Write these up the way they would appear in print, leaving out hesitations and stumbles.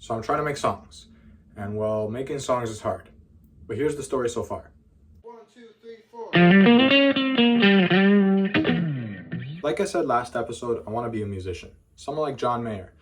So I'm trying to make songs. And well, making songs is hard. But here's the story so far. 1, 2, 3, 4. Like I said last episode, I want to be a musician. Someone like John Mayer.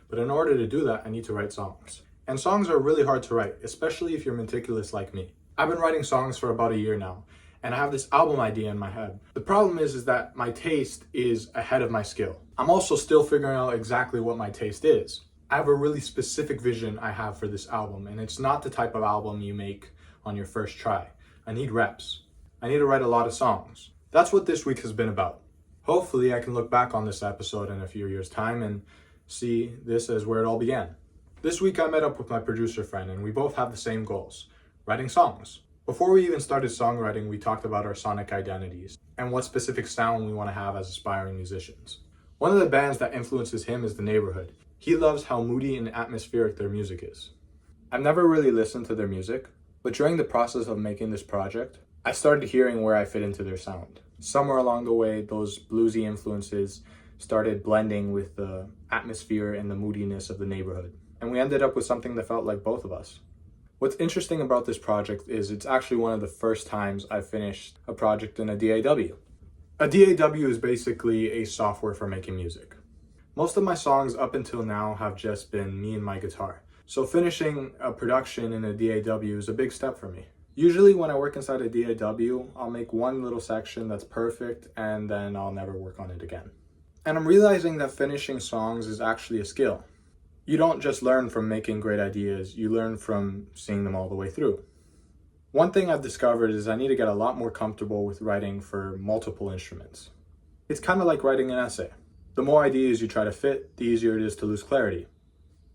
But in order to do that, I need to write songs. And songs are really hard to write, especially if you're meticulous like me. I've been writing songs for about a year now, and I have this album idea in my head. The problem is that my taste is ahead of my skill. I'm also still figuring out exactly what my taste is. I have a really specific vision I have for this album, and it's not the type of album you make on your first try. I need reps. I need to write a lot of songs. That's what this week has been about. Hopefully I can look back on this episode in a few years' time and see this as where it all began. This week I met up with my producer friend, and we both have the same goals: writing songs. Before we even started songwriting, we talked about our sonic identities and what specific sound we want to have as aspiring musicians. One of the bands that influences him is The Neighborhood. He loves how moody and atmospheric their music is. I've never really listened to their music, but during the process of making this project, I started hearing where I fit into their sound. Somewhere along the way, those bluesy influences started blending with the atmosphere and the moodiness of The Neighborhood, and we ended up with something that felt like both of us. What's interesting about this project is it's actually one of the first times I've finished a project in a DAW. A DAW is basically a software for making music. Most of my songs up until now have just been me and my guitar, so finishing a production in a DAW is a big step for me. Usually when I work inside a DAW, I'll make one little section that's perfect and then I'll never work on it again. And I'm realizing that finishing songs is actually a skill. You don't just learn from making great ideas, you learn from seeing them all the way through. One thing I've discovered is I need to get a lot more comfortable with writing for multiple instruments. It's kind of like writing an essay. The more ideas you try to fit, the easier it is to lose clarity.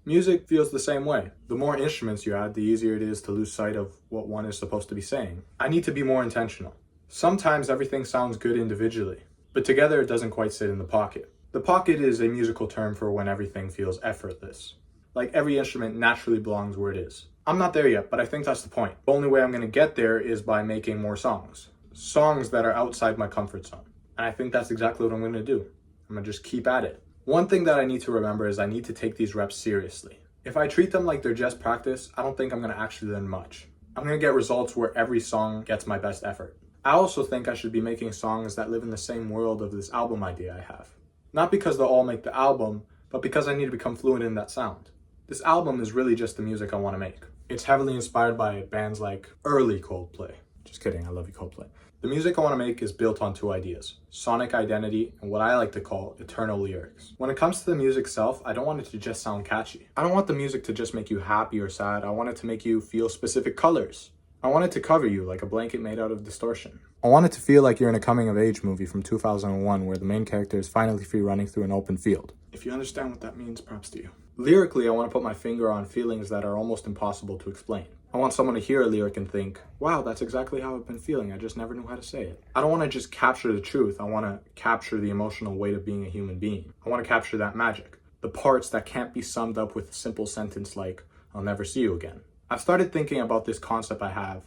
Music feels the same way. The more instruments you add, the easier it is to lose sight of what one is supposed to be saying. I need to be more intentional. Sometimes everything sounds good individually, but together it doesn't quite sit in the pocket. The pocket is a musical term for when everything feels effortless. Like every instrument naturally belongs where it is. I'm not there yet, but I think that's the point. The only way I'm going to get there is by making more songs. Songs that are outside my comfort zone. And I think that's exactly what I'm going to do. I'm going to just keep at it. One thing that I need to remember is I need to take these reps seriously. If I treat them like they're just practice, I don't think I'm going to actually learn much. I'm going to get results where every song gets my best effort. I also think I should be making songs that live in the same world of this album idea I have. Not because they'll all make the album, but because I need to become fluent in that sound. This album is really just the music I want to make. It's heavily inspired by bands like early Coldplay. Just kidding, I love you Coldplay. The music I want to make is built on two ideas: sonic identity and what I like to call eternal lyrics. When it comes to the music itself, I don't want it to just sound catchy. I don't want the music to just make you happy or sad. I want it to make you feel specific colors. I want it to cover you like a blanket made out of distortion. I want it to feel like you're in a coming-of-age movie from 2001 where the main character is finally free running through an open field. If you understand what that means, props to you. Lyrically, I want to put my finger on feelings that are almost impossible to explain. I want someone to hear a lyric and think, wow, that's exactly how I've been feeling. I just never knew how to say it. I don't want to just capture the truth. I want to capture the emotional weight of being a human being. I want to capture that magic. The parts that can't be summed up with a simple sentence like, I'll never see you again. I've started thinking about this concept I have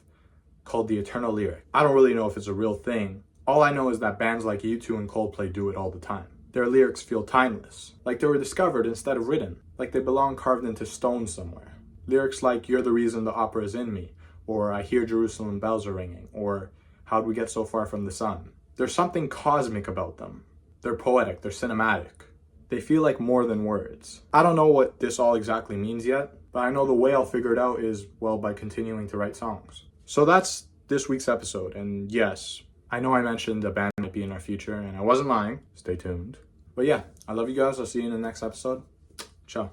called the eternal lyric. I don't really know if it's a real thing. All I know is that bands like U2 and Coldplay do it all the time. Their lyrics feel timeless, like they were discovered instead of written, like they belong carved into stone somewhere. Lyrics like, you're the reason the opera is in me, or I hear Jerusalem bells are ringing, or how'd we get so far from the sun? There's something cosmic about them. They're poetic, they're cinematic. They feel like more than words. I don't know what this all exactly means yet, but I know the way I'll figure it out is, well, by continuing to write songs. So that's this week's episode, and yes, I know I mentioned a band might be in our future, and I wasn't lying. Stay tuned. But yeah, I love you guys. I'll see you in the next episode. Ciao.